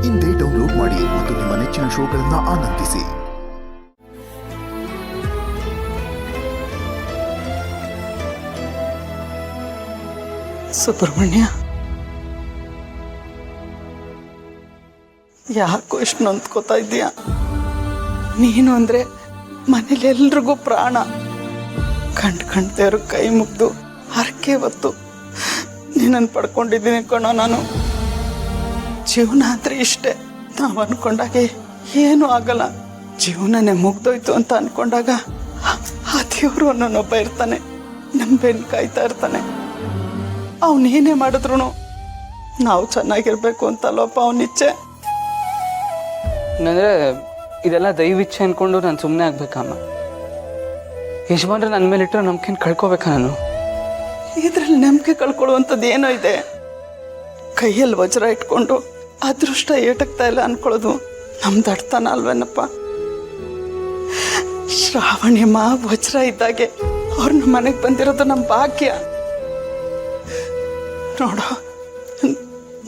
ಇಂದೇ ಡೌನ್ಲೋಡ್ ಮಾಡಿ ಮತ್ತು ನಿಮ್ಮ ನೆಚ್ಚಿನ ಶೋಗಳನ್ನು ಆನಂದಿಸಿ. ಸುಬ್ರಹ್ಮಣ್ಯ, ಯಾಕೋ ಇಷ್ಟು ನೊಂದ್ಕೋತಾ ಇದ್ದೀಯ? ನೀನು ಅಂದರೆ ಮನೇಲಿ ಎಲ್ರಿಗೂ ಪ್ರಾಣ. ಕಂಡ್ದೇವ್ರ ಕೈ ಮುಗ್ದು ಹರಕೆ ಹೊತ್ತು ನೀನನ್ನು ಪಡ್ಕೊಂಡಿದ್ದೀನಿ ಕಣೋ. ನಾನು ಜೀವನ ಅಂದರೆ ಇಷ್ಟೇ. ನಾವು ಅಂದ್ಕೊಂಡಾಗೆ ಏನೂ ಆಗಲ್ಲ. ಜೀವನನೇ ಮುಗ್ದೋಯ್ತು ಅಂತ ಅಂದ್ಕೊಂಡಾಗ ಆ ದೇವರು ಅನ್ನೋನೊಬ್ಬ ಇರ್ತಾನೆ, ನಮ್ಮ ಬೆನ್ನು ಕಾಯ್ತಾ ಇರ್ತಾನೆ. ಅವನೇನೇ ಮಾಡಿದ್ರು ನಾವು ಚೆನ್ನಾಗಿರ್ಬೇಕು ಅಂತಲ್ಲಪ್ಪ ಅವನಿಚ್ಛೆ. ಅಂದರೆ ಇದೆಲ್ಲ ದೈವಿಚ್ಛೆ ಅಂದ್ಕೊಂಡು ನಾನು ಸುಮ್ಮನೆ ಆಗ್ಬೇಕಮ್ಮ? ಯಜಮಾನ್ರೆ ನನ್ನ ಮೇಲೆ ಇಟ್ಟರೆ ನಂಬಿಕೆನ ಕಳ್ಕೊಬೇಕಾ ನಾನು? ಇದರಲ್ಲಿ ನಂಬಿಕೆ ಕಳ್ಕೊಳ್ಳುವಂಥದ್ದು ಏನೋ ಇದೆ. ಕೈಯಲ್ಲಿ ವಜ್ರ ಇಟ್ಕೊಂಡು ಅದೃಷ್ಟ ಏಟಕ್ತಾ ಇಲ್ಲ ಅನ್ಕೊಳ್ಳೋದು ನಮ್ದು ಅರ್ಥನ ಅಲ್ವೇನಪ್ಪ? ಶ್ರಾವಣಿಯಮ್ಮ ವಜ್ರ ಇದ್ದಾಗೆ ಅವ್ರು ನಮ್ಮ ಮನೆಗೆ ಬಂದಿರೋದು ನಮ್ಮ ಭಾಗ್ಯ. ನೋಡೋ,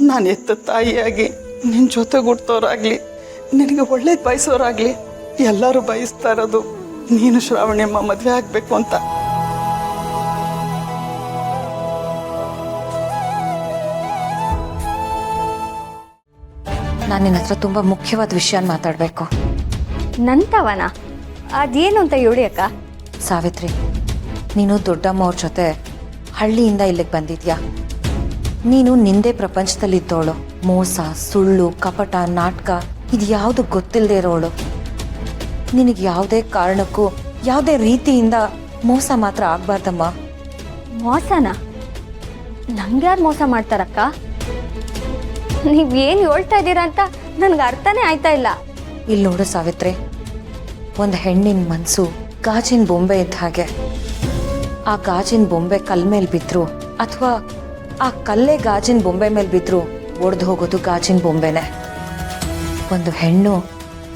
ನಾನು ಎತ್ತ ತಾಯಿಯಾಗಿ ನಿನ್ನ ಜೊತೆಗೂಡ್ತವ್ರಾಗ್ಲಿ, ನಿನಗೆ ಒಳ್ಳೇದು ಬಯಸೋರಾಗ್ಲಿ, ಎಲ್ಲರೂ ಬಯಸ್ತಾ ಇರೋದು ನೀನು ಶ್ರಾವಣಿಯಮ್ಮ ಮದುವೆ ಆಗಬೇಕು ಅಂತ. ನಾನು ನಿನ್ನ ಹತ್ರ ತುಂಬ ಮುಖ್ಯವಾದ ವಿಷಯ ಮಾತಾಡಬೇಕು. ನಂತವನ? ಅದೇನು ಅಂತ ಹೇಳಿ ಅಕ್ಕ. ಸಾವಿತ್ರಿ, ನೀನು ದೊಡ್ಡಮ್ಮ ಅವ್ರ ಜೊತೆ ಹಳ್ಳಿಯಿಂದ ಇಲ್ಲಿಗೆ ಬಂದಿದ್ಯಾ. ನೀನು ನಿಂದೇ ಪ್ರಪಂಚದಲ್ಲಿದ್ದವಳು. ಮೋಸ, ಸುಳ್ಳು, ಕಪಟ, ನಾಟಕ ಇದು ಯಾವುದು ಗೊತ್ತಿಲ್ಲದೆ ಇರೋಳು. ನಿನಗೆ ಯಾವುದೇ ಕಾರಣಕ್ಕೂ ಯಾವುದೇ ರೀತಿಯಿಂದ ಮೋಸ ಮಾತ್ರ ಆಗಬಾರ್ದಮ್ಮ. ಮೋಸನಾ? ನಂಗ್ಯಾರು ಮೋಸ ಮಾಡ್ತಾರಕ್ಕ? ನೀವೇನು ಹೇಳ್ತಾ ಇದ್ದೀರಾ ಅಂತ ನನಗೆ ಅರ್ಥನೇ ಆಯ್ತಾ ಇಲ್ಲ. ಇಲ್ಲಿ ನೋಡು ಸಾವಿತ್ರಿ, ಒಂದು ಹೆಣ್ಣಿನ ಮನಸ್ಸು ಗಾಜಿನ ಬೊಂಬೆ ಇದ್ದ ಹಾಗೆ. ಆ ಗಾಜಿನ ಬೊಂಬೆ ಕಲ್ ಮೇಲೆ ಬಿದ್ರು ಅಥವಾ ಆ ಕಲ್ಲೇ ಗಾಜಿನ ಬೊಂಬೆ ಮೇಲೆ ಬಿದ್ರು ಒಡೆದು ಹೋಗೋದು ಗಾಜಿನ ಬೊಂಬೆನೆ. ಒಂದು ಹೆಣ್ಣು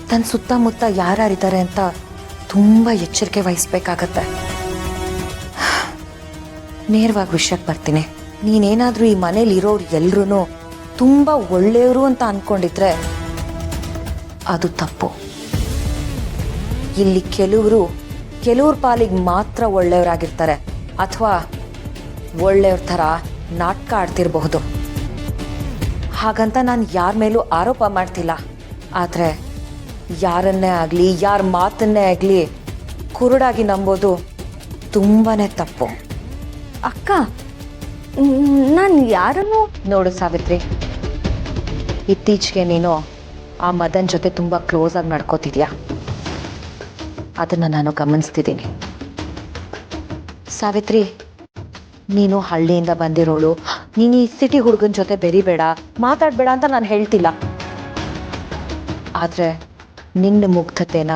ತನ್ನ ಸುತ್ತಮುತ್ತ ಯಾರ್ಯಾರಿದ್ದಾರೆ ಅಂತ ತುಂಬ ಎಚ್ಚರಿಕೆ ವಹಿಸ್ಬೇಕಾಗತ್ತೆ. ನೇರವಾಗಿ ವಿಷಯಕ್ಕೆ ಬರ್ತೀನಿ. ನೀನೇನಾದರೂ ಈ ಮನೇಲಿ ಇರೋರು ಎಲ್ರೂ ತುಂಬ ಒಳ್ಳೆಯವರು ಅಂತ ಅಂದ್ಕೊಂಡಿದ್ರೆ ಅದು ತಪ್ಪು. ಇಲ್ಲಿ ಕೆಲವ್ರ ಪಾಲಿಗೆ ಮಾತ್ರ ಒಳ್ಳೆಯವರಾಗಿರ್ತಾರೆ ಅಥವಾ ಒಳ್ಳೆಯವ್ರ ಥರ ನಾಟಕ ಆಡ್ತಿರಬಹುದು. ಹಾಗಂತ ನಾನು ಯಾರ ಮೇಲೂ ಆರೋಪ ಮಾಡ್ತಿಲ್ಲ. ಆದರೆ ಯಾರನ್ನೇ ಆಗಲಿ, ಯಾರ ಮಾತನ್ನೇ ಆಗಲಿ ಕುರುಡಾಗಿ ನಂಬೋದು ತುಂಬಾ ತಪ್ಪು. ಅಕ್ಕ, ನಾನು ಯಾರನ್ನು ನೋಡು ಸಾವಿತ್ರಿ, ಇತ್ತೀಚೆಗೆ ನೀನು ಆ ಮದನ್ ಜೊತೆ ತುಂಬ ಕ್ಲೋಸ್ ಆಗಿ ನಡ್ಕೋತಿದ್ಯಾ. ಅದನ್ನು ನಾನು ಗಮನಿಸ್ತಿದ್ದೀನಿ. ಸಾವಿತ್ರಿ, ನೀನು ಹಳ್ಳಿಯಿಂದ ಬಂದಿರೋಳು. ನೀನು ಈ ಸಿಟಿ ಹುಡುಗನ ಜೊತೆ ಬೆರಿಬೇಡ, ಮಾತಾಡಬೇಡ ಅಂತ ನಾನು ಹೇಳ್ತಿಲ್ಲ. ಆದರೆ ನಿನ್ನ ಮುಗ್ಧತೆನ,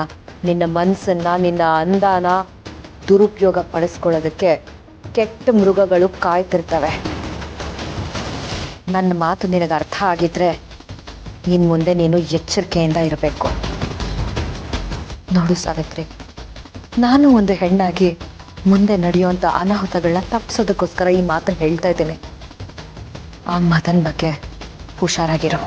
ನಿನ್ನ ಮನಸ್ಸನ್ನು, ನಿನ್ನ ಅಂದಾನ ದುರುಪಯೋಗ ಪಡಿಸ್ಕೊಳ್ಳೋದಕ್ಕೆ ಕೆಟ್ಟ ಮೃಗಗಳು ಕಾಯ್ತಿರ್ತವೆ. ನನ್ನ ಮಾತು ನಿನಗೆ ಅರ್ಥ ಆಗಿದ್ರೆ ಇನ್ನು ಮುಂದೆ ನೀನು ಎಚ್ಚರಿಕೆಯಿಂದ ಇರಬೇಕು. ನೋಡು ಸಾವಿತ್ರಿ, ನಾನು ಒಂದು ಹೆಣ್ಣಾಗಿ ಮುಂದೆ ನಡೆಯುವಂಥ ಅನಾಹುತಗಳನ್ನ ತಪ್ಪಿಸೋದಕ್ಕೋಸ್ಕರ ಈ ಮಾತನ್ನು ಹೇಳ್ತಾ ಇದ್ದೀನಿ. ಆ ಮದನ್ ಬಗ್ಗೆ ಹುಷಾರಾಗಿರೋ.